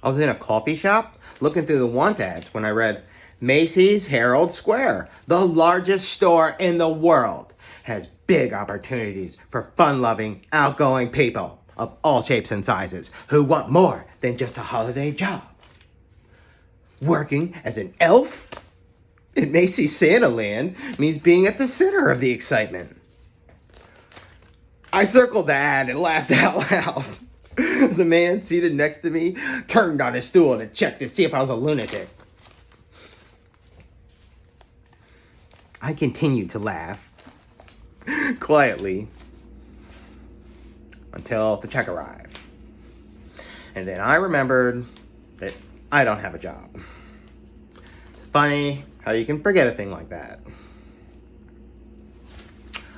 I was in a coffee shop looking through the want ads when I read Macy's Herald Square, the largest store in the world, has big opportunities for fun-loving, outgoing people of all shapes and sizes who want more than just a holiday job. Working as an elf in Macy's SantaLand means being at the center of the excitement. I circled the ad and laughed out loud. The man seated next to me turned on his stool to check to see if I was a lunatic. I continued to laugh quietly until the check arrived. And then I remembered that I don't have a job. It's funny how you can forget a thing like that.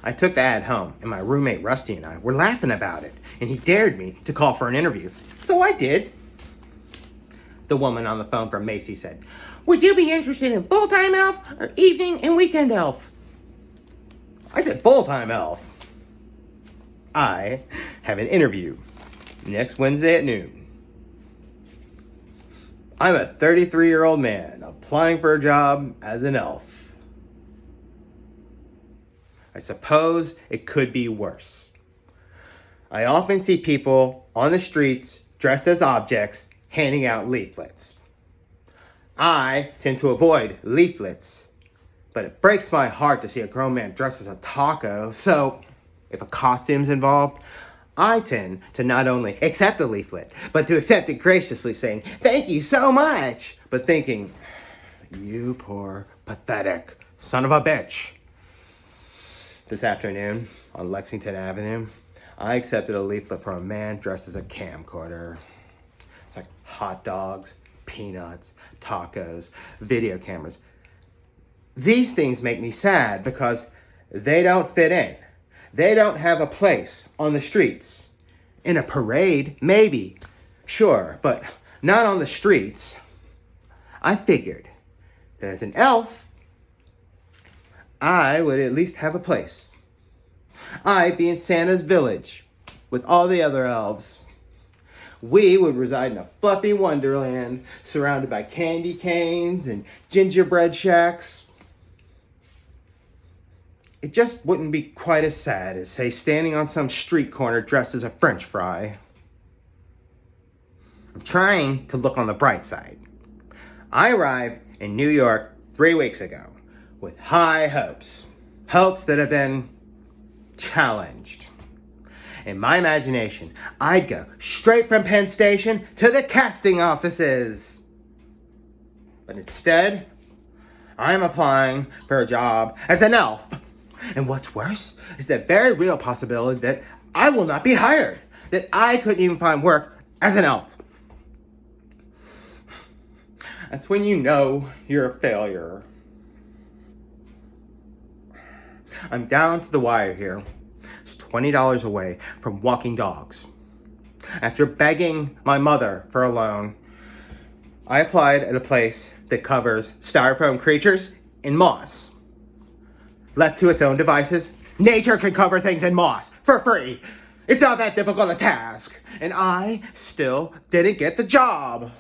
I took the ad home, and my roommate Rusty and I were laughing about it, and he dared me to call for an interview. So I did. The woman on the phone from Macy said, "Would you be interested in full-time elf or evening and weekend elf?" I said full-time elf. I have an interview next Wednesday at noon. I'm a 33-year-old man applying for a job as an elf. I suppose it could be worse. I often see people on the streets dressed as objects handing out leaflets. I tend to avoid leaflets, but it breaks my heart to see a grown man dressed as a taco, so if a costume's involved, I tend to not only accept the leaflet, but to accept it graciously, saying, "Thank you so much," but thinking, "You poor, pathetic son of a bitch." This afternoon, on Lexington Avenue, I accepted a leaflet from a man dressed as a camcorder. It's like hot dogs, peanuts, tacos, video cameras. These things make me sad because they don't fit in. They don't have a place on the streets. In a parade, maybe, sure, but not on the streets. I figured that as an elf, I would at least have a place. I'd be in Santa's village with all the other elves. We would reside in a fluffy wonderland surrounded by candy canes and gingerbread shacks. It just wouldn't be quite as sad as, say, standing on some street corner dressed as a French fry. I'm trying to look on the bright side. I arrived in New York 3 weeks ago with high hopes. Hopes that have been challenged. In my imagination, I'd go straight from Penn Station to the casting offices. But instead, I'm applying for a job as an elf. And what's worse is the very real possibility that I will not be hired, that I couldn't even find work as an elf. That's when you know you're a failure. I'm down to the wire here. It's $20 away from walking dogs. After begging my mother for a loan, I applied at a place that covers styrofoam creatures in moss. Left to its own devices, nature can cover things in moss for free. It's not that difficult a task. And I still didn't get the job.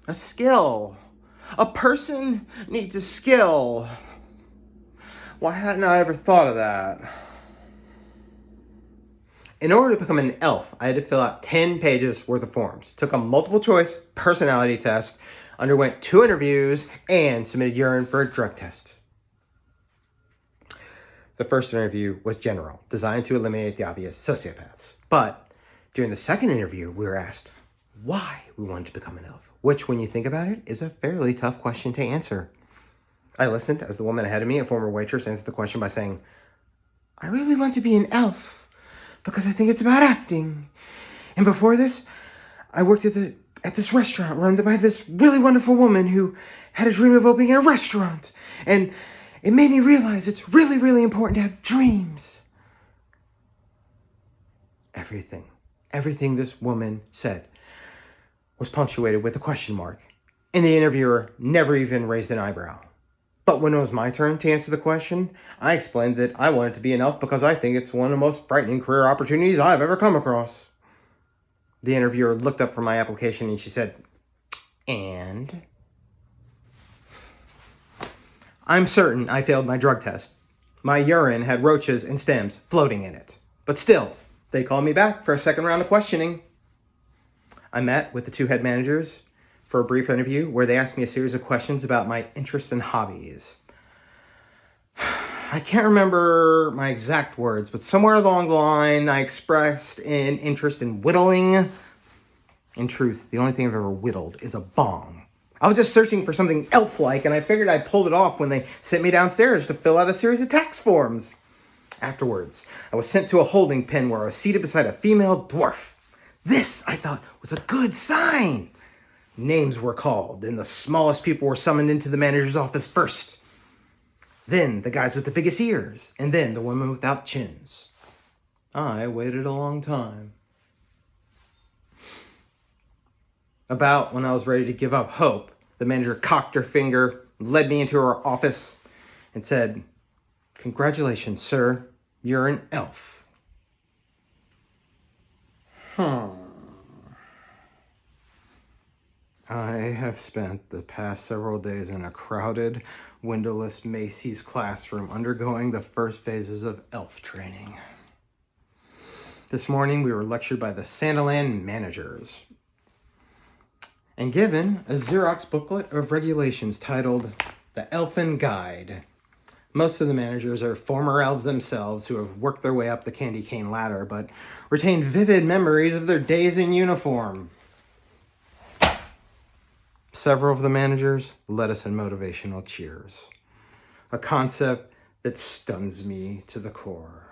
A skill. A person needs a skill. Why hadn't I ever thought of that? In order to become an elf, I had to fill out 10 pages worth of forms, took a multiple choice personality test, underwent 2 interviews, and submitted urine for a drug test. The first interview was general, designed to eliminate the obvious sociopaths. But during the second interview, we were asked why we wanted to become an elf, which, when you think about it, is a fairly tough question to answer. I listened as the woman ahead of me, a former waitress, answered the question by saying, "I really want to be an elf because I think it's about acting. And before this, I worked at this restaurant run by this really wonderful woman who had a dream of opening a restaurant. And it made me realize it's really, really important to have dreams." Everything this woman said was punctuated with a question mark, and the interviewer never even raised an eyebrow. But when it was my turn to answer the question, I explained that I wanted to be an elf because I think it's one of the most frightening career opportunities I've ever come across. The interviewer looked up from my application and she said, "And?" I'm certain I failed my drug test. My urine had roaches and stems floating in it. But still, they called me back for a second round of questioning. I met with the two head managers for a brief interview where they asked me a series of questions about my interests and hobbies. I can't remember my exact words, but somewhere along the line, I expressed an interest in whittling. In truth, the only thing I've ever whittled is a bong. I was just searching for something elf-like, and I figured I'd pulled it off when they sent me downstairs to fill out a series of tax forms. Afterwards, I was sent to a holding pen where I was seated beside a female dwarf. This, I thought, was a good sign. Names were called, and the smallest people were summoned into the manager's office first. Then the guys with the biggest ears, and then the women without chins. I waited a long time. About when I was ready to give up hope, the manager cocked her finger, led me into her office, and said, "Congratulations, sir. You're an elf." I have spent the past several days in a crowded, windowless Macy's classroom undergoing the first phases of elf training. This morning, we were lectured by the SantaLand managers and given a Xerox booklet of regulations titled The Elfin Guide. Most of the managers are former elves themselves who have worked their way up the candy cane ladder, but retain vivid memories of their days in uniform. Several of the managers led us in motivational cheers, a concept that stuns me to the core.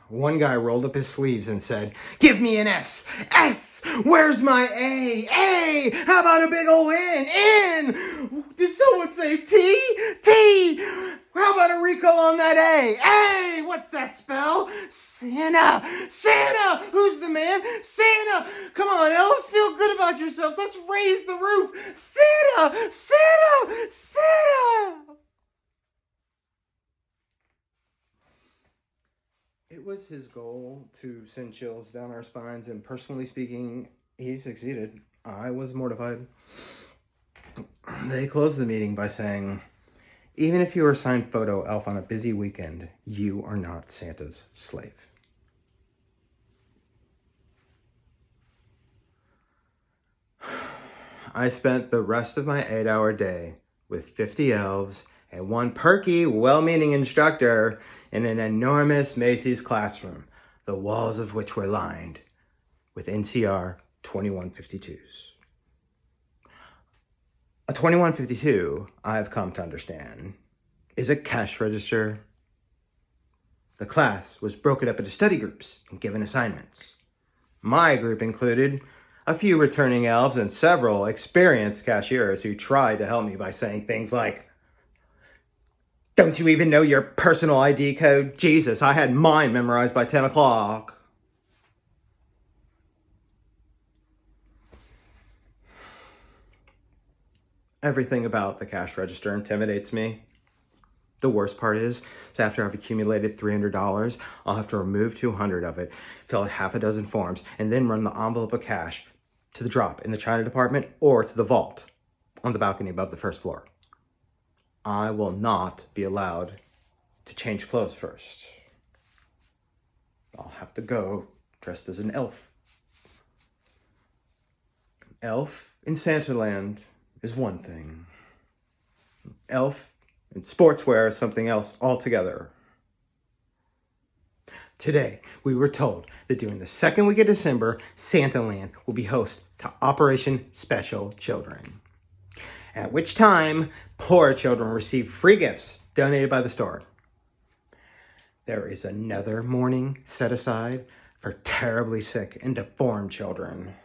One guy rolled up his sleeves and said, "Give me an S! S! Where's my A? A! How about a big ol' N? N! Did someone say T? T! How about a recall on that A? A! What's that spell? Santa! Santa! Who's the man? Santa! Come on, elves, feel good about yourselves. Let's raise the roof. Santa! Santa! Santa!" It was his goal to send chills down our spines, and personally speaking, he succeeded. I was mortified. They closed the meeting by saying, "Even if you are assigned photo elf on a busy weekend, you are not Santa's slave." I spent the rest of my 8-hour day with 50 elves and one perky, well-meaning instructor in an enormous Macy's classroom, the walls of which were lined with NCR 2152s. A 2152, I've come to understand, is a cash register. The class was broken up into study groups and given assignments. My group included a few returning elves and several experienced cashiers who tried to help me by saying things like, "Don't you even know your personal ID code? Jesus, I had mine memorized by 10 o'clock. Everything about the cash register intimidates me. The worst part is after I've accumulated $300, I'll have to remove 200 of it, fill out half a dozen forms, and then run the envelope of cash to the drop in the China department or to the vault on the balcony above the first floor. I will not be allowed to change clothes first. I'll have to go dressed as an elf. Elf in SantaLand is one thing. Elf in sportswear is something else altogether. Today, we were told that during the second week of December, SantaLand will be host to Operation Special Children, at which time poor children receive free gifts donated by the store. There is another morning set aside for terribly sick and deformed children.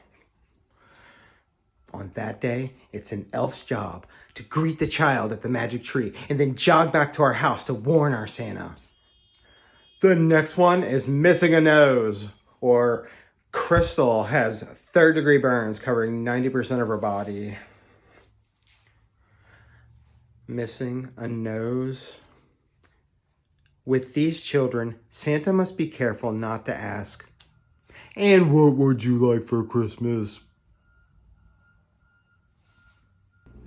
On that day, it's an elf's job to greet the child at the magic tree and then jog back to our house to warn our Santa. The next one is missing a nose, or Crystal has third-degree burns covering 90% of her body. Missing a nose? With these children, Santa must be careful not to ask, And what would you like for Christmas?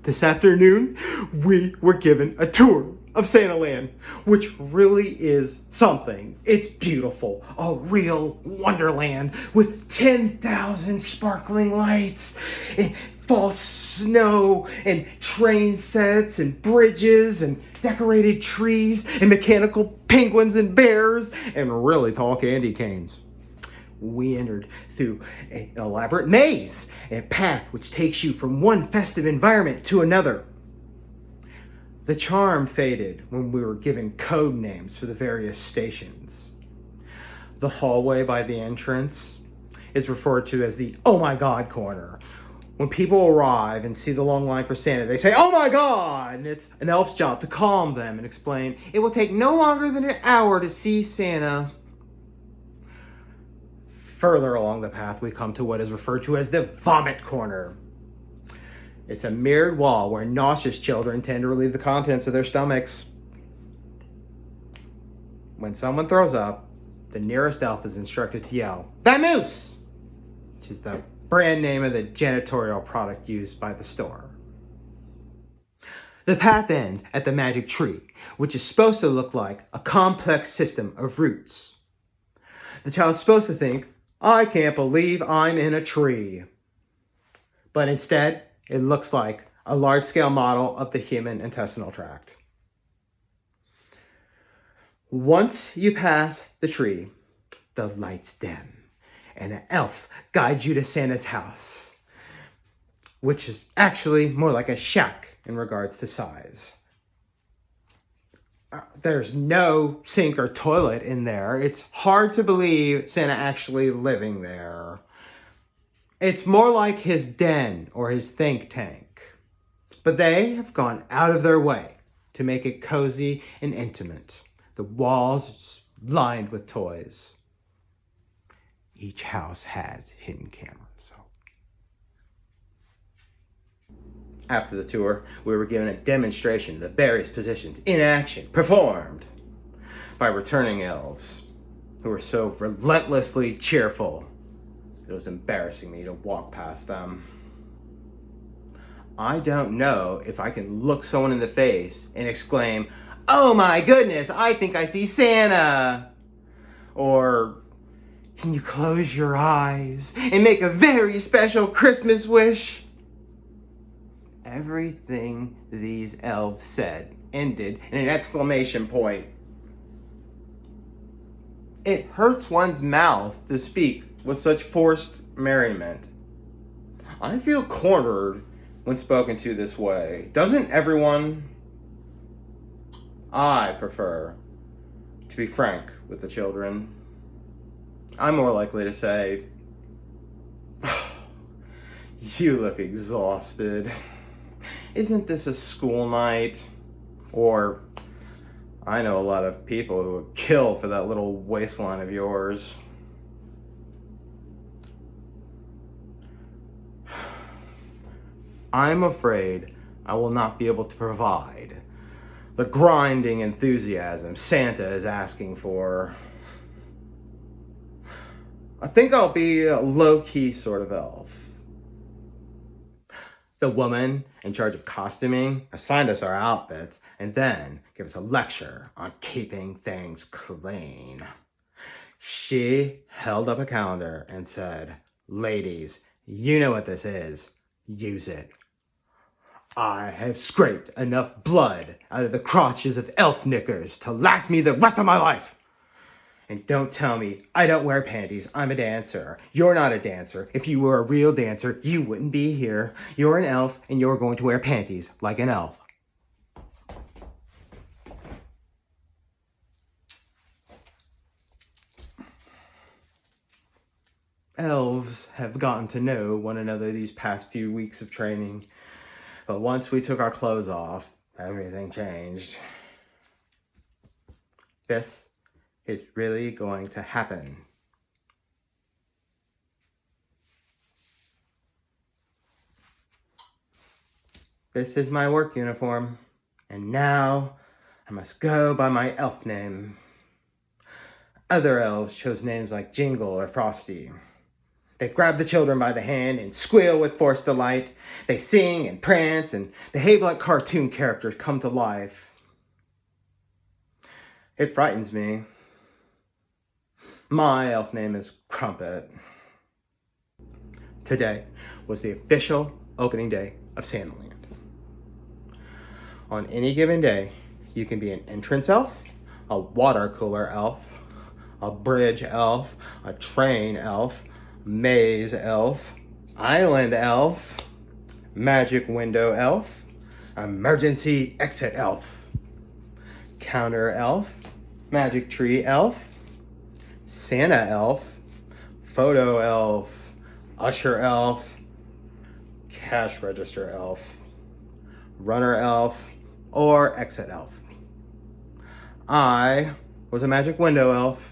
This afternoon, we were given a tour of SantaLand, which really is something. It's beautiful, a real wonderland with 10,000 sparkling lights and false snow and train sets and bridges and decorated trees and mechanical penguins and bears and really tall candy canes. We entered through an elaborate maze, a path which takes you from one festive environment to another. The charm faded when we were given code names for the various stations. The hallway by the entrance is referred to as the "Oh my God" corner. When people arrive and see the long line for Santa, they say, "Oh my God!" And it's an elf's job to calm them and explain, it will take no longer than an hour to see Santa. Further along the path, we come to what is referred to as the vomit corner. It's a mirrored wall where nauseous children tend to relieve the contents of their stomachs. When someone throws up, the nearest elf is instructed to yell, "Vamoose!" which is the brand name of the janitorial product used by the store. The path ends at the magic tree, which is supposed to look like a complex system of roots. The child's supposed to think, "I can't believe I'm in a tree." But instead, it looks like a large-scale model of the human intestinal tract. Once you pass the tree, the lights dim, and an elf guides you to Santa's house, which is actually more like a shack in regards to size. There's no sink or toilet in there. It's hard to believe Santa actually living there. It's more like his den or his think tank. But they have gone out of their way to make it cozy and intimate. The walls lined with toys. Each house has hidden cameras. After the tour, we were given a demonstration of the various positions in action, performed by returning elves who were so relentlessly cheerful it was embarrassing me to walk past them. I don't know if I can look someone in the face and exclaim, "Oh my goodness, I think I see Santa!" Or, "Can you close your eyes and make a very special Christmas wish?" Everything these elves said ended in an exclamation point. It hurts one's mouth to speak with such forced merriment. I feel cornered when spoken to this way. Doesn't everyone? I prefer to be frank with the children. I'm more likely to say, "You look exhausted. Isn't this a school night?" Or, "I know a lot of people who would kill for that little waistline of yours." I'm afraid I will not be able to provide the grinding enthusiasm Santa is asking for. I think I'll be a low-key sort of elf. The woman in charge of costuming assigned us our outfits and then gave us a lecture on keeping things clean. She held up a calendar and said, "Ladies, you know what this is. Use it." I have scraped enough blood out of the crotches of elf knickers to last me the rest of my life. And don't tell me I don't wear panties. I'm a dancer. You're not a dancer. If you were a real dancer, you wouldn't be here. You're an elf, and you're going to wear panties like an elf. Elves have gotten to know one another these past few weeks of training. But once we took our clothes off, everything changed. This is really going to happen. This is my work uniform, and now I must go by my elf name. Other elves chose names like Jingle or Frosty. They grab the children by the hand and squeal with forced delight. They sing and prance and behave like cartoon characters come to life. It frightens me. My elf name is Crumpet. Today was the official opening day of SantaLand. On any given day, you can be an entrance elf, a water cooler elf, a bridge elf, a train elf, maze elf, island elf, magic window elf, emergency exit elf, counter elf, magic tree elf, Santa elf, photo elf, usher elf, cash register elf, runner elf, or exit elf. I was a magic window elf.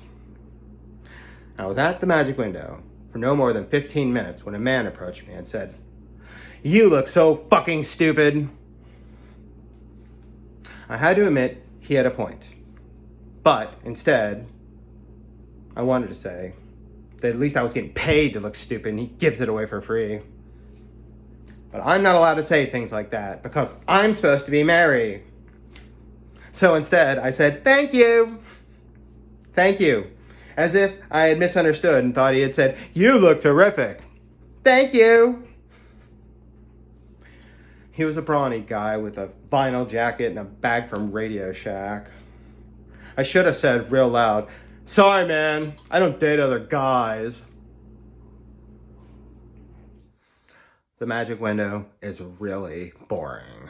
I was at the magic window for no more than 15 minutes when a man approached me and said, "You look so fucking stupid." I had to admit he had a point. But instead, I wanted to say that at least I was getting paid to look stupid and he gives it away for free. But I'm not allowed to say things like that because I'm supposed to be merry. So instead, I said, "Thank you. Thank you." As if I had misunderstood and thought he had said, "You look terrific. Thank you." He was a brawny guy with a vinyl jacket and a bag from Radio Shack. I should have said real loud, "Sorry, man, I don't date other guys." The magic window is really boring.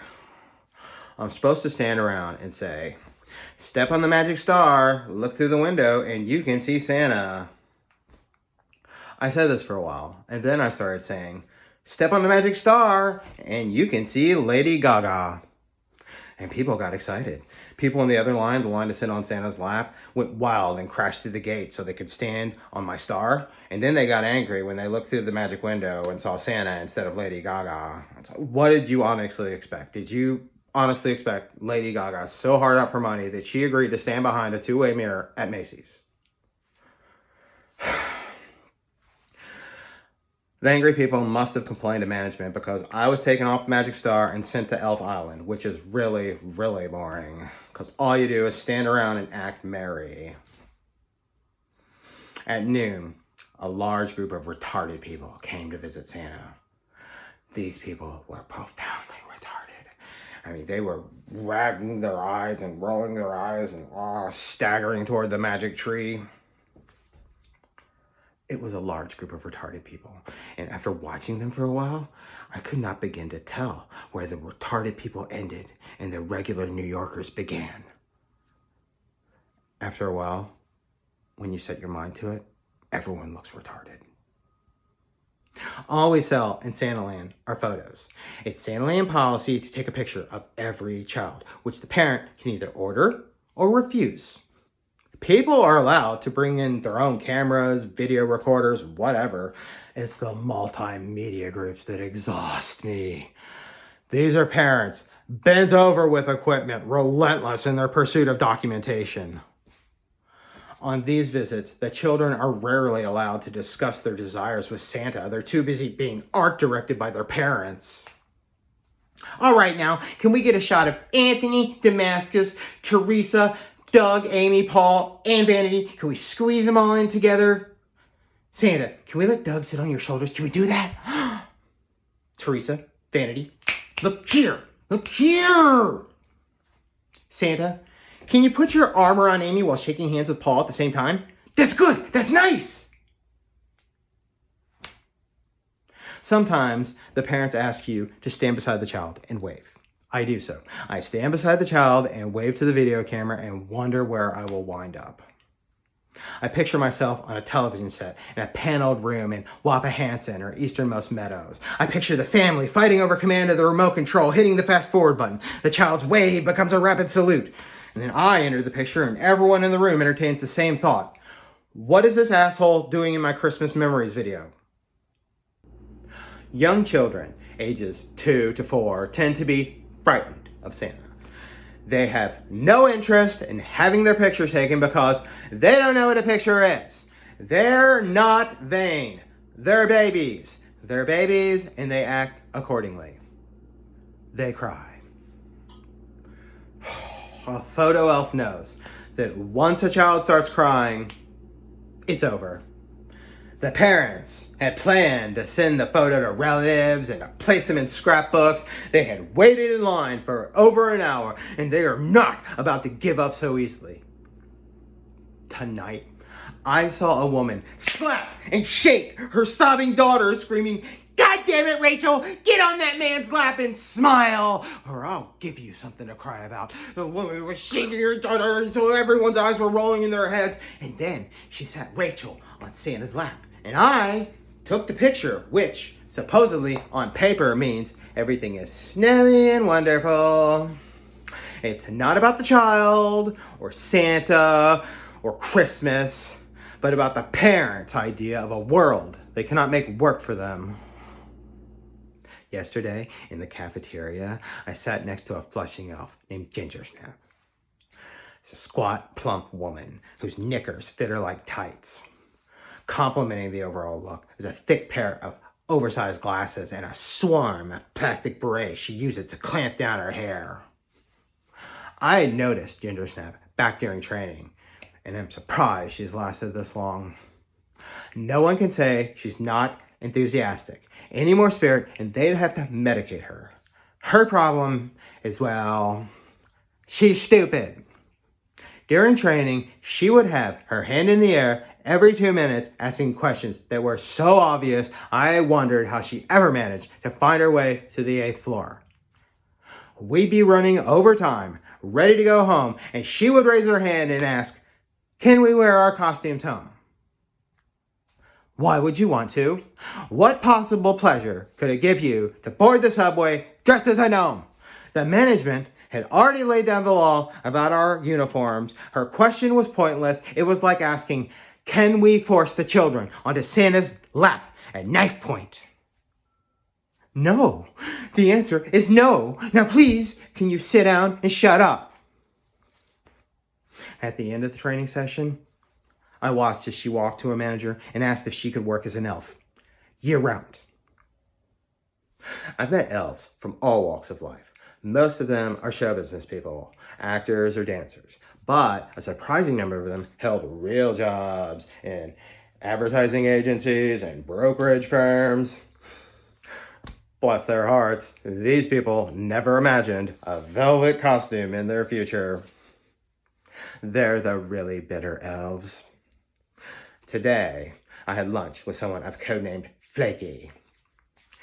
I'm supposed to stand around and say, "Step on the magic star, look through the window, and you can see Santa." I said this for a while, and then I started saying, "Step on the magic star, and you can see Lady Gaga." And people got excited. People in the other line, the line to sit on Santa's lap, went wild and crashed through the gate so they could stand on my star. And then they got angry when they looked through the magic window and saw Santa instead of Lady Gaga. What did you honestly expect? Did you honestly expect Lady Gaga so hard up for money that she agreed to stand behind a two-way mirror at Macy's? The angry people must have complained to management because I was taken off the Magic Star and sent to Elf Island, which is really, really boring because all you do is stand around and act merry. At noon, a large group of retarded people came to visit Santa. These people were profoundly retarded. I mean, they were wagging their eyes and rolling their eyes and staggering toward the magic tree. It was a large group of retarded people, and after watching them for a while, I could not begin to tell where the retarded people ended and the regular New Yorkers began. After a while, when you set your mind to it, everyone looks retarded. All we sell in SantaLand are photos. It's SantaLand policy to take a picture of every child, which the parent can either order or refuse. People are allowed to bring in their own cameras, video recorders, whatever. It's the multimedia groups that exhaust me. These are parents bent over with equipment, relentless in their pursuit of documentation. On these visits, the children are rarely allowed to discuss their desires with Santa. They're too busy being art directed by their parents. All right, now, can we get a shot of Anthony, Damascus, Teresa, Doug, Amy, Paul, and Vanity? Can we squeeze them all in together? Santa, can we let Doug sit on your shoulders? Can we do that? Teresa, Vanity, look here. Look here. Santa, can you put your arm around Amy while shaking hands with Paul at the same time? That's good. That's nice. Sometimes the parents ask you to stand beside the child and wave. I do so. I stand beside the child and wave to the video camera and wonder where I will wind up. I picture myself on a television set in a paneled room in Wapahanson or Easternmost Meadows. I picture the family fighting over command of the remote control, hitting the fast forward button. The child's wave becomes a rapid salute. And then I enter the picture and everyone in the room entertains the same thought. What is this asshole doing in my Christmas memories video? Young children, ages 2 to 4, tend to be frightened of Santa. They have no interest in having their picture taken because they don't know what a picture is. They're not vain. They're babies. They're babies, and they act accordingly. They cry. A photo elf knows that once a child starts crying, it's over. The parents had planned to send the photo to relatives and to place them in scrapbooks. They had waited in line for over an hour, and they are not about to give up so easily. Tonight, I saw a woman slap and shake her sobbing daughter, screaming, "God damn it, Rachel, get on that man's lap and smile, or I'll give you something to cry about." The woman was shaking her daughter until everyone's eyes were rolling in their heads, and then she sat Rachel on Santa's lap, and I took the picture, which supposedly on paper means everything is snowy and wonderful. It's not about the child, or Santa, or Christmas, but about the parents' idea of a world they cannot make work for them. Yesterday, in the cafeteria, I sat next to a Flushing elf named Gingersnap. It's a squat, plump woman whose knickers fit her like tights. Complementing the overall look is a thick pair of oversized glasses and a swarm of plastic berets she uses to clamp down her hair. I had noticed Gingersnap back during training, and I'm surprised she's lasted this long. No one can say she's not enthusiastic, any more spirit, and they'd have to medicate her. Her problem is, well, she's stupid. During training, she would have her hand in the air every 2 minutes asking questions that were so obvious I wondered how she ever managed to find her way to the 8th floor. We'd be running overtime, ready to go home, and she would raise her hand and ask, "Can we wear our costumes home?" Why would you want to? What possible pleasure could it give you to board the subway dressed as a gnome? The management had already laid down the law about our uniforms. Her question was pointless. It was like asking, "Can we force the children onto Santa's lap at knife point?" No. The answer is no. Now please, can you sit down and shut up? At the end of the training session, I watched as she walked to a manager and asked if she could work as an elf, year-round. I've met elves from all walks of life. Most of them are show business people, actors or dancers, but a surprising number of them held real jobs in advertising agencies and brokerage firms. Bless their hearts, these people never imagined a velvet costume in their future. They're the really bitter elves. Today, I had lunch with someone I've codenamed Flaky.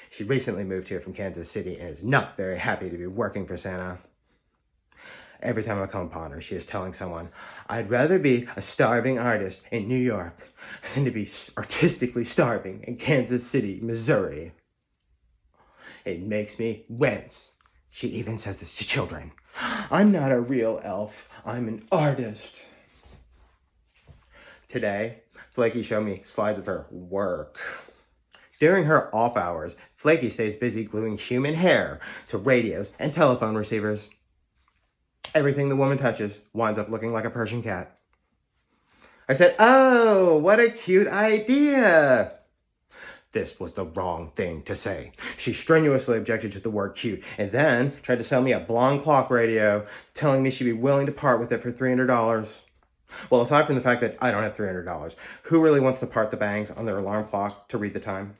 She recently moved here from Kansas City and is not very happy to be working for Santa. Every time I come upon her, she is telling someone, "I'd rather be a starving artist in New York than to be artistically starving in Kansas City, Missouri." It makes me wince. She even says this to children. "I'm not a real elf. I'm an artist." Today, Flaky showed me slides of her work. During her off hours, Flaky stays busy gluing human hair to radios and telephone receivers. Everything the woman touches winds up looking like a Persian cat. I said, "Oh, what a cute idea." This was the wrong thing to say. She strenuously objected to the word cute and then tried to sell me a blonde clock radio, telling me she'd be willing to part with it for $300. Well, aside from the fact that I don't have $300, who really wants to part the bangs on their alarm clock to read the time?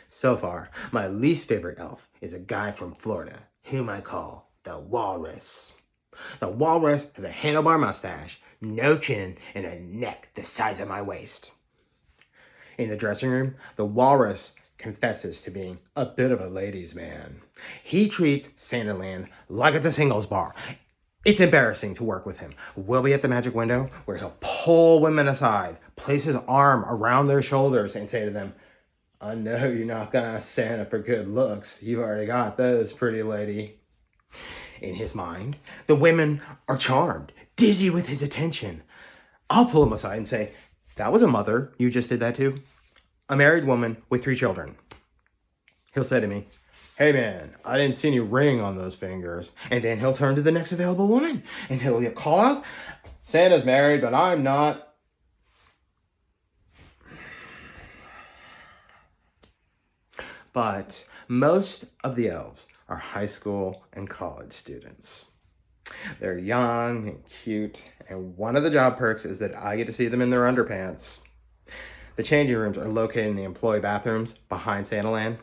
So far, my least favorite elf is a guy from Florida, whom I call the Walrus. The Walrus has a handlebar mustache, no chin, and a neck the size of my waist. In the dressing room, the Walrus confesses to being a bit of a ladies' man. He treats SantaLand like it's a singles bar. It's embarrassing to work with him. We'll be at the magic window where he'll pull women aside, place his arm around their shoulders, and say to them, "I know you're not going to ask Santa for good looks. You've already got those, pretty lady." In his mind, the women are charmed, dizzy with his attention. I'll pull him aside and say, "That was a mother you just did that to. A married woman with 3 children." He'll say to me, "Hey man, I didn't see any ring on those fingers." And then he'll turn to the next available woman and he'll call out, "Santa's married, but I'm not." but most of the elves are high school and college students. They're young and cute, and one of the job perks is that I get to see them in their underpants. The changing rooms are located in the employee bathrooms behind SantaLand.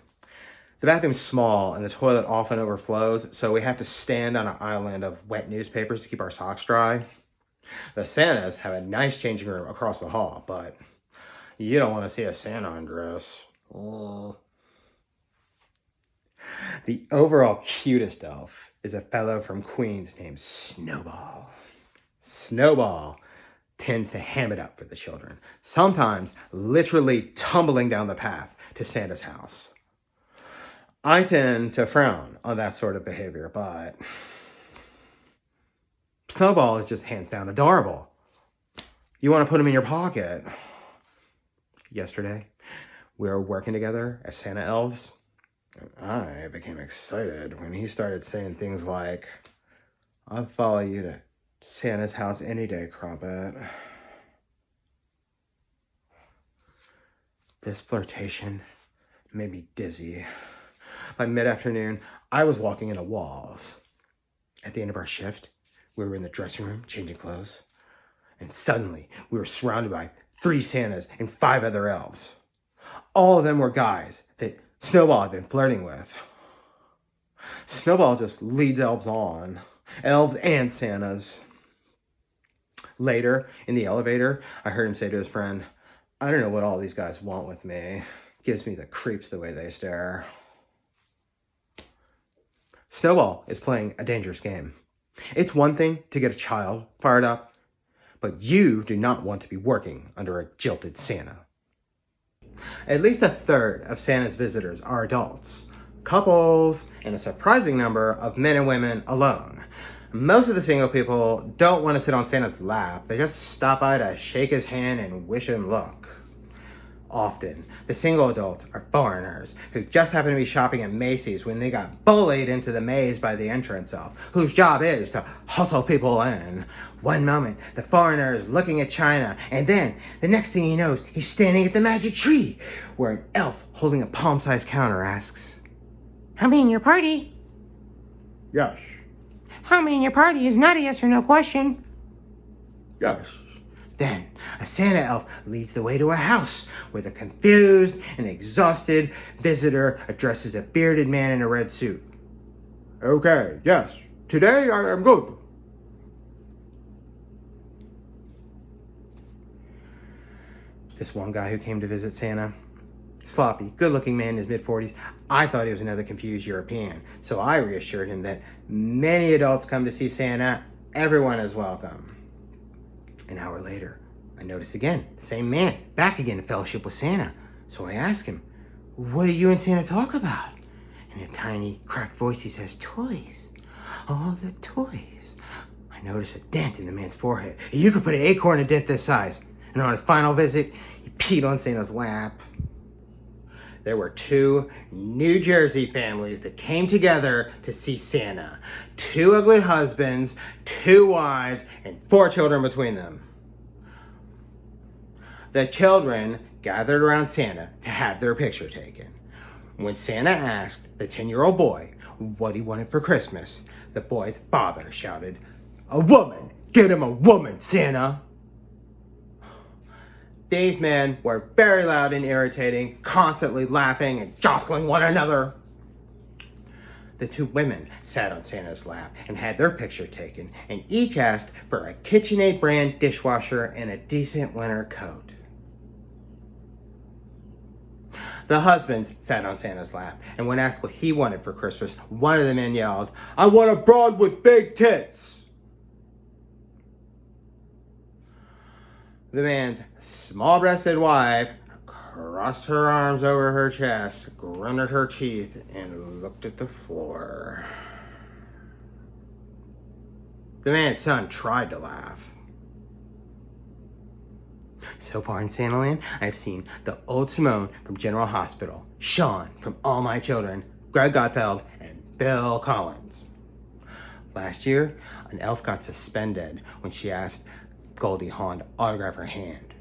The bathroom's small and the toilet often overflows, so we have to stand on an island of wet newspapers to keep our socks dry. The Santas have a nice changing room across the hall, but you don't want to see a Santa undress. Oh. The overall cutest elf is a fellow from Queens named Snowball. Snowball tends to ham it up for the children, sometimes literally tumbling down the path to Santa's house. I tend to frown on that sort of behavior, but Snowball is just hands down adorable. You want to put him in your pocket. Yesterday, we were working together as Santa elves, and I became excited when he started saying things like, "I'll follow you to Santa's house any day, Crumpet." This flirtation made me dizzy. By mid-afternoon, I was walking into walls. At the end of our shift, we were in the dressing room changing clothes, and suddenly we were surrounded by 3 Santas and 5 other elves. All of them were guys that Snowball had been flirting with. Snowball just leads elves on, elves and Santas. Later, in the elevator, I heard him say to his friend, "I don't know what all these guys want with me. Gives me the creeps the way they stare." Snowball is playing a dangerous game. It's one thing to get a child fired up, but you do not want to be working under a jilted Santa. At least a third of Santa's visitors are adults, couples, and a surprising number of men and women alone. Most of the single people don't want to sit on Santa's lap. They just stop by to shake his hand and wish him luck. Often, the single adults are foreigners who just happen to be shopping at Macy's when they got bullied into the maze by the entrance elf, whose job is to hustle people in. One moment, the foreigner is looking at China, and then, the next thing he knows, he's standing at the magic tree, where an elf holding a palm-sized counter asks, "How many in your party?" "Yes." "How many in your party is not a yes or no question." "Yes." Then, a Santa elf leads the way to a house where the confused and exhausted visitor addresses a bearded man in a red suit. "Okay, yes, today I am good." This one guy who came to visit Santa, sloppy, good-looking man in his mid-40s, I thought he was another confused European, so I reassured him that many adults come to see Santa, everyone is welcome. An hour later, I noticed again, the same man, back again to fellowship with Santa. So I asked him, "What do you and Santa talk about?" In a tiny, cracked voice, he says, "Toys. All the toys." I noticed a dent in the man's forehead. You could put an acorn in a dent this size. And on his final visit, he peed on Santa's lap. There were 2 New Jersey families that came together to see Santa. 2 ugly husbands, 2 wives, and 4 children between them. The children gathered around Santa to have their picture taken. When Santa asked the 10-year-old boy what he wanted for Christmas, the boy's father shouted, "A woman! Get him a woman, Santa!" These men were very loud and irritating, constantly laughing and jostling one another. The 2 women sat on Santa's lap and had their picture taken, and each asked for a KitchenAid brand dishwasher and a decent winter coat. The husbands sat on Santa's lap, and when asked what he wanted for Christmas, one of the men yelled, "I want a broad with big tits!" The man's small-breasted wife crossed her arms over her chest, grunted her teeth, and looked at the floor. The man's son tried to laugh. So far in SantaLand, I've seen the old Simone from General Hospital, Sean from All My Children, Greg Gottfeld, and Bill Collins. Last year, an elf got suspended when she asked Goldie Hawn to autograph her hand.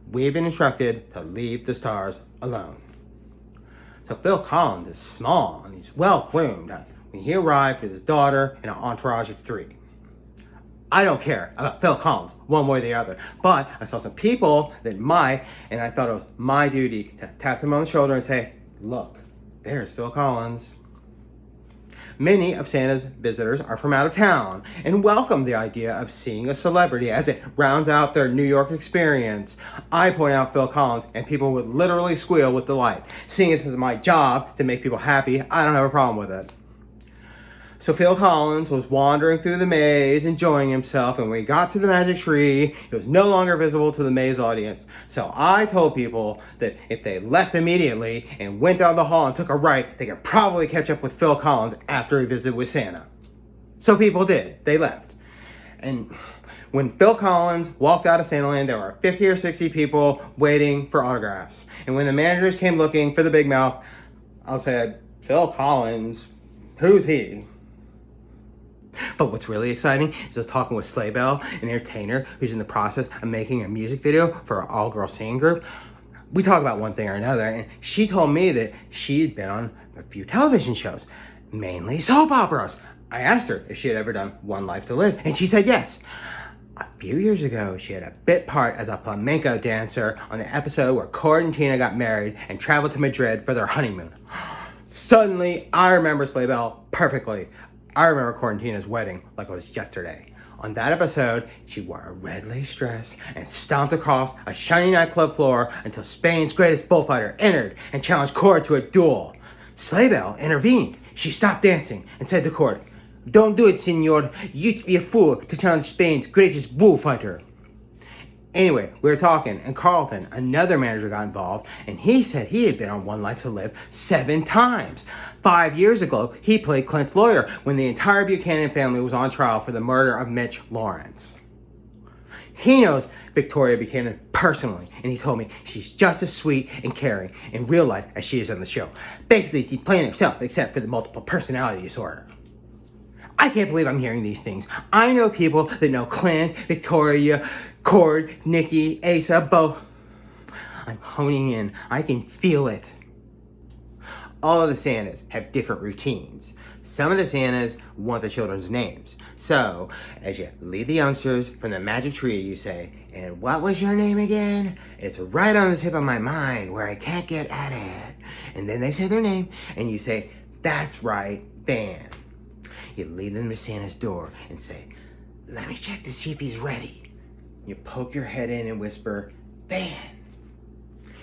We've been instructed to leave the stars alone. So Phil Collins is small and he's well groomed when he arrived with his daughter and an entourage of 3. I don't care about Phil Collins one way or the other, but I saw some people that might, and I thought it was my duty to tap them on the shoulder and say, look, there's Phil Collins. Many of Santa's visitors are from out of town and welcome the idea of seeing a celebrity as it rounds out their New York experience. I point out Phil Collins and people would literally squeal with delight. Seeing it as my job to make people happy, I don't have a problem with it. So Phil Collins was wandering through the maze, enjoying himself, and when he got to the magic tree, he was no longer visible to the maze audience. So I told people that if they left immediately and went down the hall and took a right, they could probably catch up with Phil Collins after he visited with Santa. So people did. They left. And when Phil Collins walked out of SantaLand, there were 50 or 60 people waiting for autographs. And when the managers came looking for the big mouth, I said, Phil Collins, who's he? But what's really exciting is I was talking with Sleigh Bell, an entertainer who's in the process of making a music video for our all-girl singing group. We talk about one thing or another, and she told me that she'd been on a few television shows, mainly soap operas. I asked her if she had ever done One Life to Live, and she said yes. A few years ago, she had a bit part as a flamenco dancer on the episode where Cord and Tina got married and traveled to Madrid for their honeymoon. Suddenly, I remember Sleigh Bell perfectly. I remember Quarantina's wedding like it was yesterday. On that episode, she wore a red lace dress and stomped across a shiny nightclub floor until Spain's greatest bullfighter entered and challenged Cord to a duel. Sleigh Bell intervened. She stopped dancing and said to Cord, "Don't do it, senor. You used to be a fool to challenge Spain's greatest bullfighter." Anyway, we were talking, and Carlton, another manager, got involved, and he said he had been on One Life to Live 7 times. 5 years ago, he played Clint's lawyer when the entire Buchanan family was on trial for the murder of Mitch Lawrence. He knows Victoria Buchanan personally, and he told me she's just as sweet and caring in real life as she is on the show. Basically, she's playing herself, except for the multiple personality disorder. I can't believe I'm hearing these things. I know people that know Clint, Victoria, Cord, Nikki, Asa, Bo. I'm honing in. I can feel it. All of the Santas have different routines. Some of the Santas want the children's names. So, as you lead the youngsters from the magic tree, you say, "And what was your name again? It's right on the tip of my mind where I can't get at it." And then they say their name, and you say, "That's right, Van." You lead them to Santa's door and say, "Let me check to see if he's ready." You poke your head in and whisper, "Van."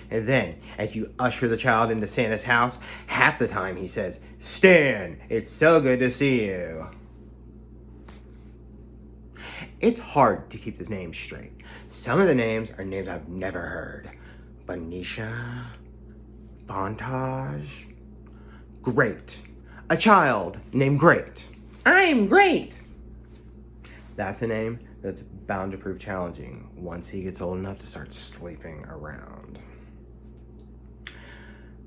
And then, as you usher the child into Santa's house, half the time he says, "Stan, it's so good to see you." It's hard to keep the names straight. Some of the names are names I've never heard. Benicia, Fontage, Great. A child named Great. I'm Great. That's a name that's bound to prove challenging once he gets old enough to start sleeping around.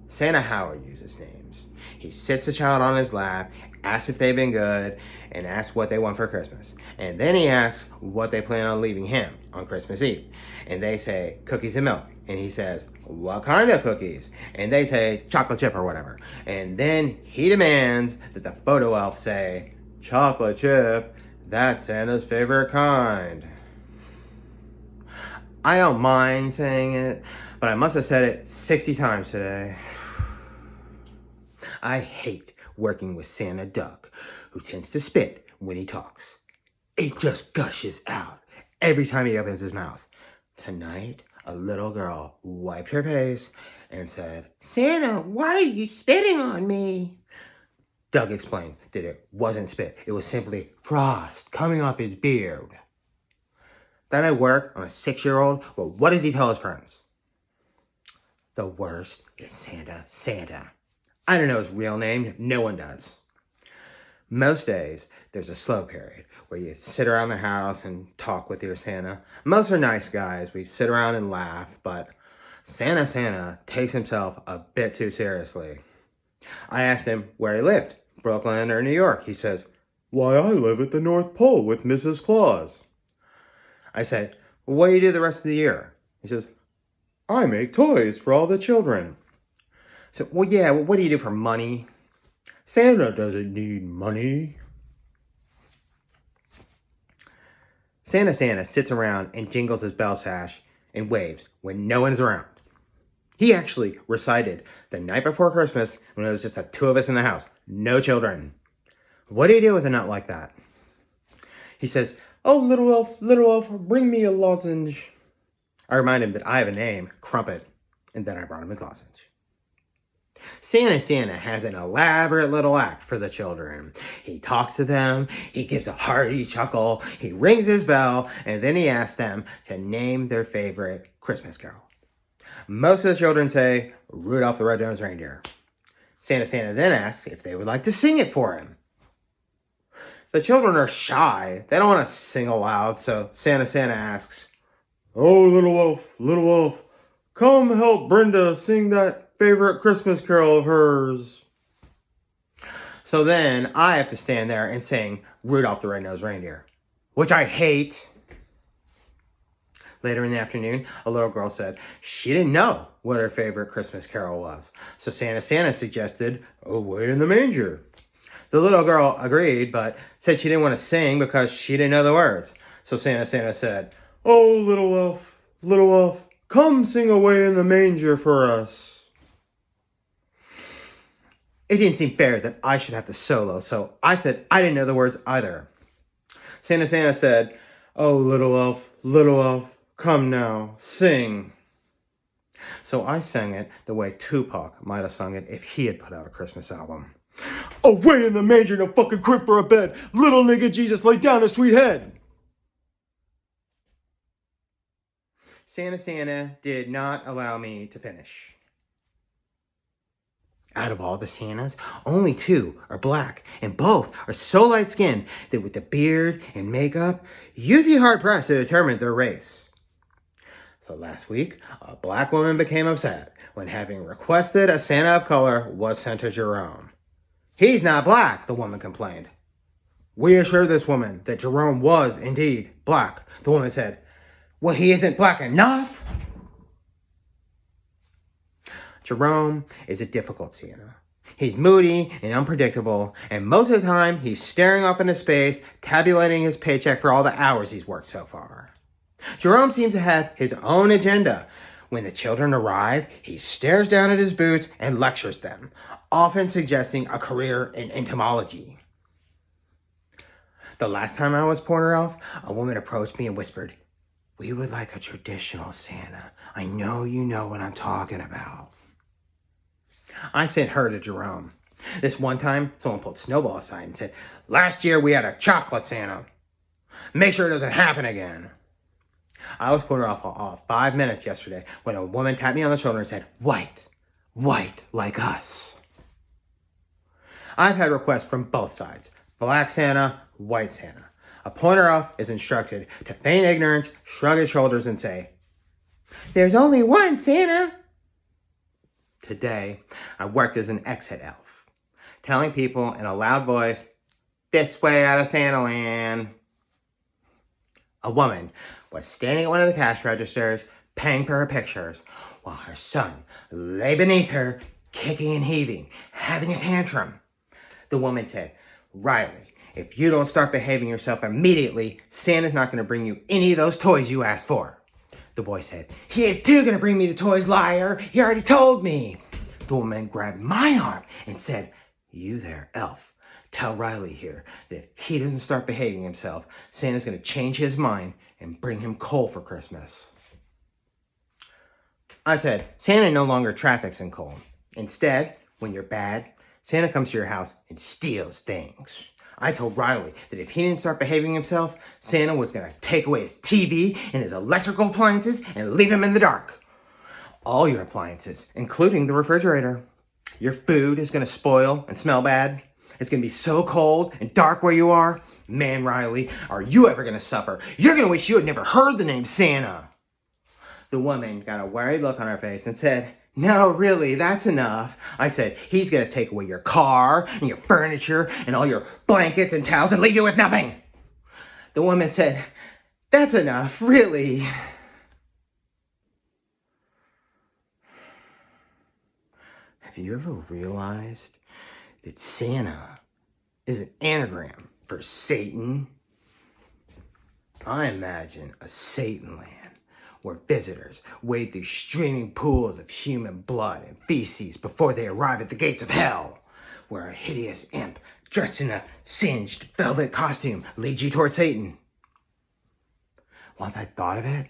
Santa Howard uses names. He sits the child on his lap, asks if they've been good, and asks what they want for Christmas. And then he asks what they plan on leaving him on Christmas Eve. And they say, "Cookies and milk." And he says, "What kind of cookies?" And they say, "Chocolate chip or whatever." And then he demands that the photo elf say, "Chocolate chip, that's Santa's favorite kind." I don't mind saying it, but I must have said it 60 times today. I hate working with Santa Duck, who tends to spit when he talks. It just gushes out every time he opens his mouth. Tonight, a little girl wiped her face and said, "Santa, why are you spitting on me?" Doug explained that it wasn't spit. It was simply frost coming off his beard. That might work on a 6-year-old, but what does he tell his friends? The worst is Santa. I don't know his real name. No one does. Most days, there's a slow period where you sit around the house and talk with your Santa. Most are nice guys. We sit around and laugh, but Santa takes himself a bit too seriously. I asked him where he lived, Brooklyn or New York. He says, "Why, I live at the North Pole with Mrs. Claus." I said, "Well, what do you do the rest of the year?" He says, "I make toys for all the children." So, well, yeah, what do you do for money? Santa doesn't need money. Santa sits around and jingles his bell sash and waves when no one's around. He actually recited the night before Christmas when it was just the two of us in the house. No children. What do you do with a nut like that? He says, "Oh, little elf, bring me a lozenge." I remind him that I have a name, Crumpet, and then I brought him his lozenge. Santa has an elaborate little act for the children. He talks to them, he gives a hearty chuckle, he rings his bell, and then he asks them to name their favorite Christmas carol. Most of the children say, "Rudolph the Red-Nosed Reindeer." Santa then asks if they would like to sing it for him. The children are shy. They don't want to sing aloud, so Santa asks, "Oh, little elf, come help Brenda sing that favorite Christmas carol of hers." So then I have to stand there and sing Rudolph the Red-Nosed Reindeer, which I hate. Later in the afternoon, a little girl said she didn't know what her favorite Christmas carol was. So Santa suggested "Away in the Manger." The little girl agreed, but said she didn't want to sing because she didn't know the words. So Santa said, "Oh, little elf, come sing Away in the Manger for us." It didn't seem fair that I should have to solo, so I said I didn't know the words either. Santa said, "Oh, little elf, come now, sing." So I sang it the way Tupac might have sung it if he had put out a Christmas album. "Away in the manger, no fucking crib for a bed. Little nigga Jesus laid down his sweet head." Santa did not allow me to finish. Out of all the Santas, only 2 are black, and both are so light-skinned that with the beard and makeup, you'd be hard-pressed to determine their race. So last week, a black woman became upset when having requested a Santa of color was sent to Jerome. "He's not black," the woman complained. We assured this woman that Jerome was indeed black. The woman said, "Well, he isn't black enough." Jerome is a difficult Santa. He's moody and unpredictable, and most of the time he's staring off into space, tabulating his paycheck for all the hours he's worked so far. Jerome seems to have his own agenda. When the children arrive, he stares down at his boots and lectures them, often suggesting a career in entomology. The last time I was Pointer Elf, a woman approached me and whispered, "We would like a traditional Santa. I know you know what I'm talking about." I sent her to Jerome. This one time, someone pulled Snowball aside and said, "Last year we had a chocolate Santa. Make sure it doesn't happen again." I was put off 5 minutes yesterday when a woman tapped me on the shoulder and said, white like us." I've had requests from both sides, black Santa, white Santa. A Pointer Elf is instructed to feign ignorance, shrug his shoulders, and say, "There's only one Santa." Today, I worked as an exit elf, telling people in a loud voice, "This way out of SantaLand." A woman was standing at one of the cash registers, paying for her pictures, while her son lay beneath her, kicking and heaving, having a tantrum. The woman said, "Riley, if you don't start behaving yourself immediately, Santa's not going to bring you any of those toys you asked for." The boy said, "He is too going to bring me the toys, liar. He already told me." The woman grabbed my arm and said, "You there, elf. Tell Riley here that if he doesn't start behaving himself, Santa's going to change his mind and bring him coal for Christmas." I said, "Santa no longer traffics in coal. Instead, when you're bad, Santa comes to your house and steals things." I told Riley that if he didn't start behaving himself, Santa was going to take away his TV and his electrical appliances and leave him in the dark. All your appliances, including the refrigerator. Your food is going to spoil and smell bad. It's going to be so cold and dark where you are. Man, Riley, are you ever going to suffer? You're going to wish you had never heard the name Santa. The woman got a worried look on her face and said, "No, really, that's enough." I said, "He's going to take away your car and your furniture and all your blankets and towels and leave you with nothing." The woman said, "That's enough, really." Have Have you ever realized that Santa is an anagram for Satan? I imagine a Satan land where visitors wade through streaming pools of human blood and feces before they arrive at the gates of hell, where a hideous imp dressed in a singed velvet costume leads you toward Satan. Once I thought of it,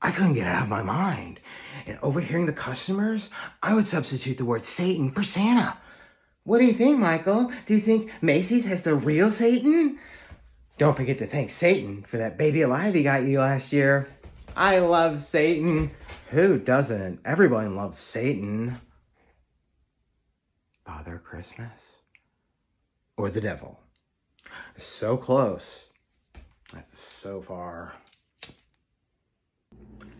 I couldn't get it out of my mind. And overhearing the customers, I would substitute the word Satan for Santa. What do you think, Michael? Do you think Macy's has the real Satan? Don't forget to thank Satan for that baby alive he got you last year. I love Satan. Who doesn't? Everyone loves Satan. Father Christmas? Or the devil? So close. That's so far.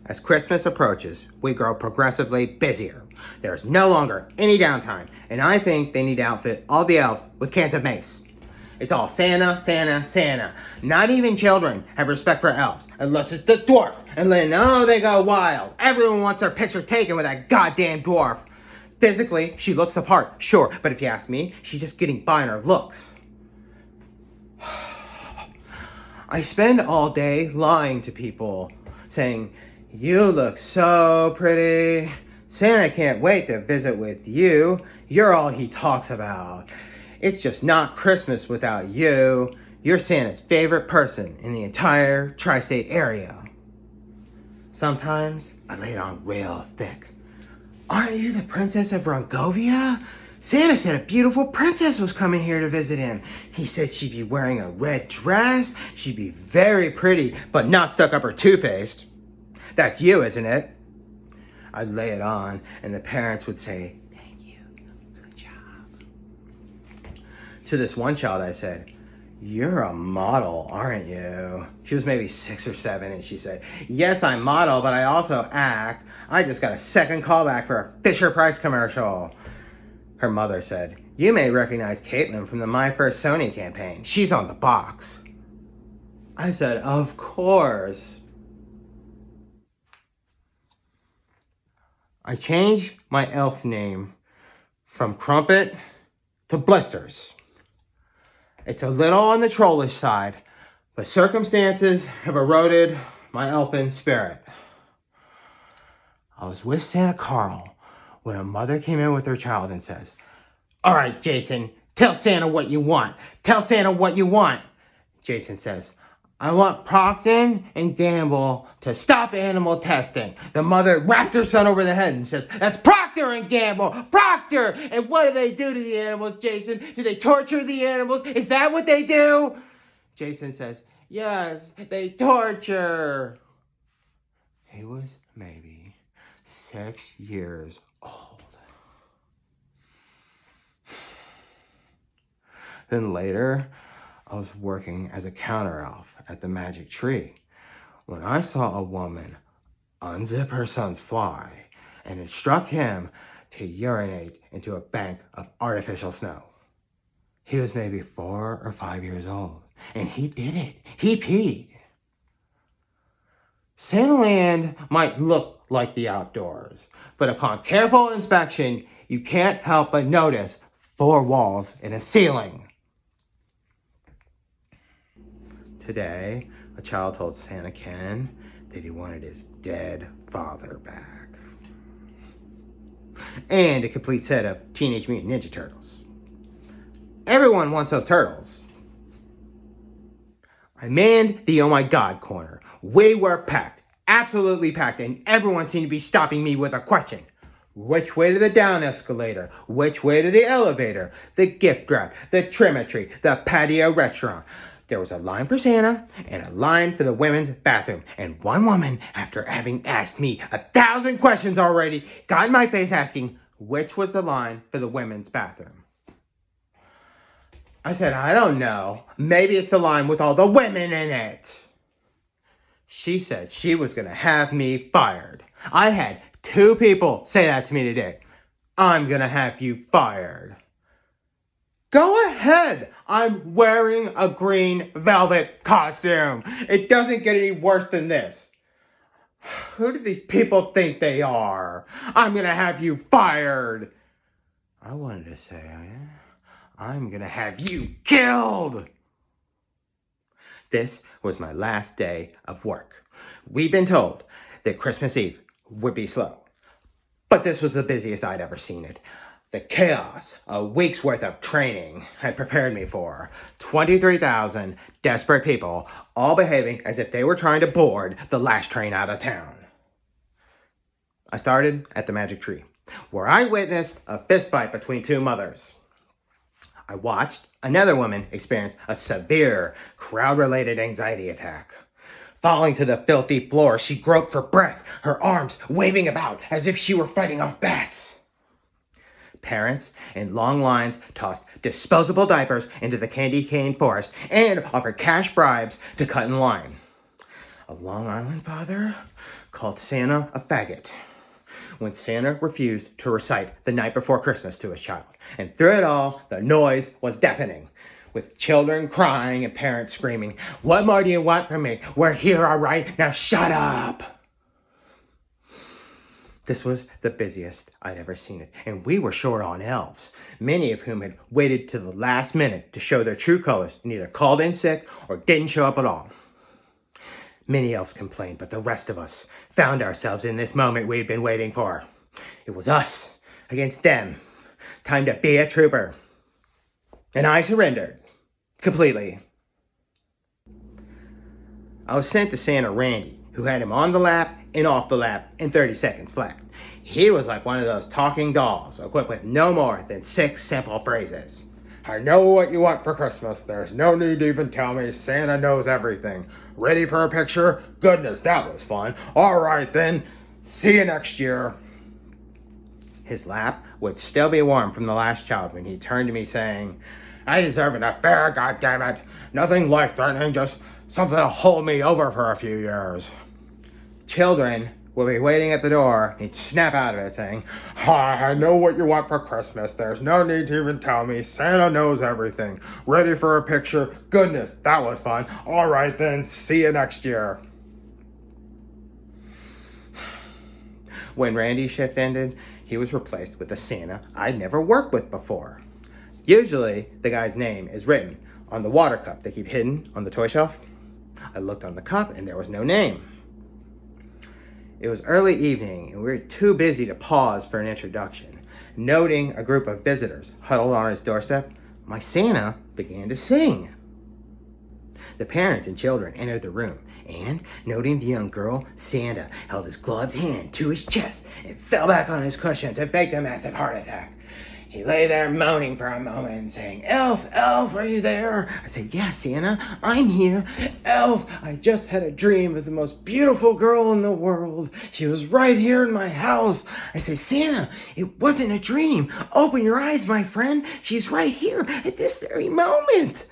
As Christmas approaches, we grow progressively busier. There's no longer any downtime, and I think they need to outfit all the elves with cans of mace. It's all Santa, Santa, Santa. Not even children have respect for elves, unless it's the dwarf. And then, they go wild. Everyone wants their picture taken with that goddamn dwarf. Physically, she looks the part, sure, but if you ask me, she's just getting by on her looks. I spend all day lying to people, saying, "You look so pretty. Santa can't wait to visit with you. You're all he talks about. It's just not Christmas without you. You're Santa's favorite person in the entire tri-state area." Sometimes I lay it on real thick. "Aren't you the princess of Rangovia? Santa said a beautiful princess was coming here to visit him. He said she'd be wearing a red dress. She'd be very pretty, but not stuck up or two-faced. That's you, isn't it?" I'd lay it on, and the parents would say, "Thank you, good job." To this one child I said, "You're a model, aren't you?" She was maybe 6 or 7, and she said, "Yes, I model, but I also act. I just got a second callback for a Fisher-Price commercial." Her mother said, "You may recognize Caitlin from the My First Sony campaign. She's on the box." I said, "Of course." I changed my elf name from Crumpet to Blisters. It's a little on the trollish side, but circumstances have eroded my elfin spirit. I was with Santa Carl when a mother came in with her child and says, "All right, Jason, tell Santa what you want. Tell Santa what you want." Jason says, "I want Procter and Gamble to stop animal testing." The mother wrapped her son over the head and says, "That's Procter and Gamble! Procter! And what do they do to the animals, Jason? Do they torture the animals? Is that what they do?" Jason says, "Yes, they torture." He was maybe 6 years old. Then later, I was working as a counter elf at the Magic Tree when I saw a woman unzip her son's fly and instruct him to urinate into a bank of artificial snow. He was maybe 4 or 5 years old, and he did it. He peed. SantaLand might look like the outdoors, but upon careful inspection, you can't help but notice 4 walls and a ceiling. Today, a child told Santa Ken that he wanted his dead father back. And a complete set of Teenage Mutant Ninja Turtles. Everyone wants those turtles. I manned the Oh My God corner. We were packed, absolutely packed, and everyone seemed to be stopping me with a question. Which way to the down escalator? Which way to the elevator? The gift wrap, the trimmetry, the patio restaurant. There was a line for Santa and a line for the women's bathroom. And one woman, after having asked me 1,000 questions already, got in my face asking which was the line for the women's bathroom. I said, "I don't know. Maybe it's the line with all the women in it." She said she was going to have me fired. I had 2 people say that to me today. "I'm going to have you fired." Go ahead. I'm wearing a green velvet costume. It doesn't get any worse than this. Who do these people think they are? "I'm going to have you fired." I wanted to say, I'm gonna have you killed! This was my last day of work. We'd been told that Christmas Eve would be slow, but this was the busiest I'd ever seen it. The chaos a week's worth of training had prepared me for. 23,000 desperate people, all behaving as if they were trying to board the last train out of town. I started at the Magic Tree, where I witnessed a fistfight between two mothers. I watched another woman experience a severe crowd-related anxiety attack. Falling to the filthy floor, she groped for breath, her arms waving about as if she were fighting off bats. Parents in long lines tossed disposable diapers into the candy cane forest and offered cash bribes to cut in line. A Long Island father called Santa a faggot when Santa refused to recite The Night Before Christmas to his child. And through it all, the noise was deafening, with children crying and parents screaming, "What more do you want from me? We're here, all right? Now shut up!" This was the busiest I'd ever seen it, and we were short on elves, many of whom had waited to the last minute to show their true colors and either called in sick or didn't show up at all. Many elves complained, but the rest of us found ourselves in this moment we'd been waiting for. It was us against them. Time to be a trooper. And I surrendered. Completely. I was sent to Santa Randy, who had him on the lap and off the lap in 30 seconds flat. He was like one of those talking dolls, equipped with no more than 6 simple phrases. "I know what you want for Christmas. There's no need to even tell me. Santa knows everything. Ready for a picture? Goodness, that was fun. All right then. See you next year." His lap would still be warm from the last child when he turned to me saying, "I deserve an affair, goddammit. Nothing life-threatening, just something to hold me over for a few years." Children would be waiting at the door. He'd snap out of it saying, "I know what you want for Christmas. There's no need to even tell me. Santa knows everything. Ready for a picture? Goodness, that was fun. All right then, see you next year." When Randy's shift ended, he was replaced with a Santa I'd never worked with before. Usually, the guy's name is written on the water cup they keep hidden on the toy shelf. I looked on the cup and there was no name. It was early evening and we were too busy to pause for an introduction. Noting a group of visitors huddled on his doorstep, my Santa began to sing. The parents and children entered the room, and, noting the young girl, Santa held his gloved hand to his chest and fell back on his cushions and faked a massive heart attack. He lay there moaning for a moment and saying, "Elf, Elf, are you there?" I said, "Yeah, Santa, I'm here. Elf, I just had a dream of the most beautiful girl in the world. She was right here in my house." I say, "Santa, it wasn't a dream. Open your eyes, my friend. She's right here at this very moment."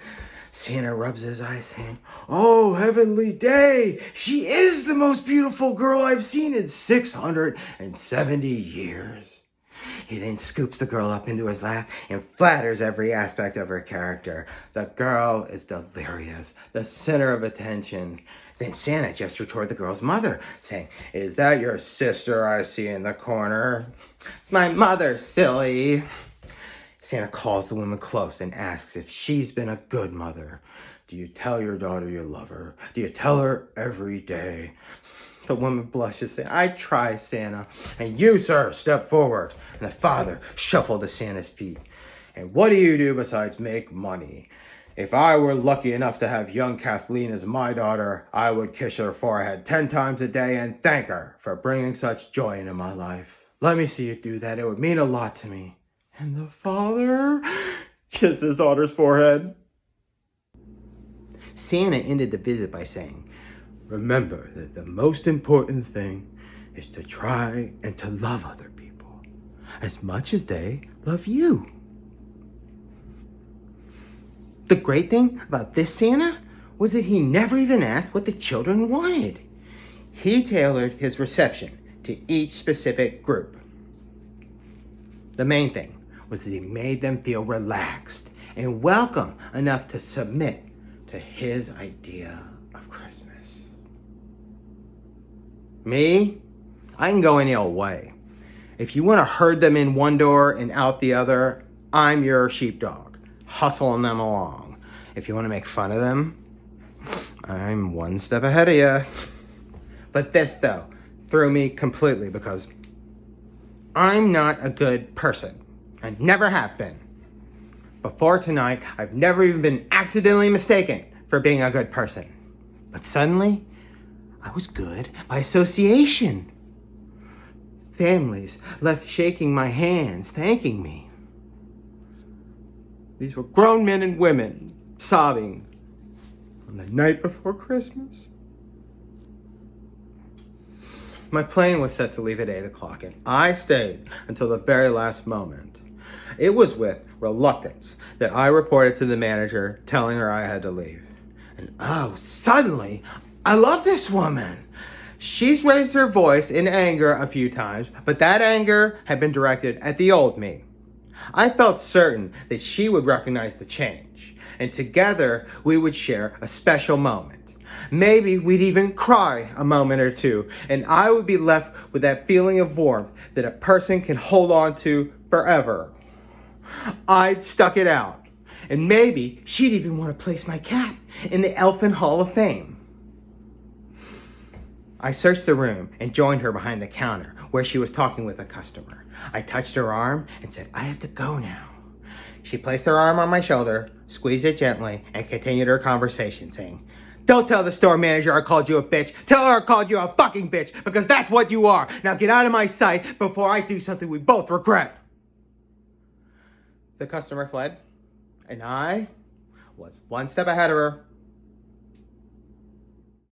Santa rubs his eyes saying, "Oh, heavenly day. She is the most beautiful girl I've seen in 670 years. He then scoops the girl up into his lap and flatters every aspect of her character. The girl is delirious, the center of attention. Then Santa gestured toward the girl's mother, saying, "Is that your sister I see in the corner?" "It's my mother, silly." Santa calls the woman close and asks if she's been a good mother. "Do you tell your daughter you love her? Do you tell her every day?" The woman blushes, saying, "I try, Santa." "And you, sir, step forward." And the father shuffled to Santa's feet. "And what do you do besides make money?" "If I were lucky enough to have young Kathleen as my daughter, I would kiss her forehead 10 times a day and thank her for bringing such joy into my life. Let me see you do that. It would mean a lot to me." And the father kissed his daughter's forehead. Santa ended the visit by saying, "Remember that the most important thing is to try and to love other people as much as they love you." The great thing about this Santa was that he never even asked what the children wanted. He tailored his reception to each specific group. The main thing was that he made them feel relaxed and welcome enough to submit to his idea of Christmas. Me, I can go any old way. If you want to herd them in one door and out the other, I'm your sheepdog, hustling them along. If you want to make fun of them, I'm one step ahead of you. But this, though, threw me completely because I'm not a good person. I never have been. Before tonight, I've never even been accidentally mistaken for being a good person. But suddenly, I was good by association. Families left shaking my hands, thanking me. These were grown men and women sobbing on the night before Christmas. My plane was set to leave at 8 o'clock, and I stayed until the very last moment. It was with reluctance that I reported to the manager, telling her I had to leave. And suddenly, I love this woman. She's raised her voice in anger a few times, but that anger had been directed at the old me. I felt certain that she would recognize the change, and together we would share a special moment. Maybe we'd even cry a moment or two, and I would be left with that feeling of warmth that a person can hold on to forever. I'd stuck it out, and maybe she'd even want to place my cat in the Elfin Hall of Fame. I searched the room and joined her behind the counter where she was talking with a customer. I touched her arm and said, "I have to go now." She placed her arm on my shoulder, squeezed it gently, and continued her conversation, saying, "Don't tell the store manager I called you a bitch. Tell her I called you a fucking bitch, because that's what you are. Now get out of my sight before I do something we both regret." The customer fled, and I was one step ahead of her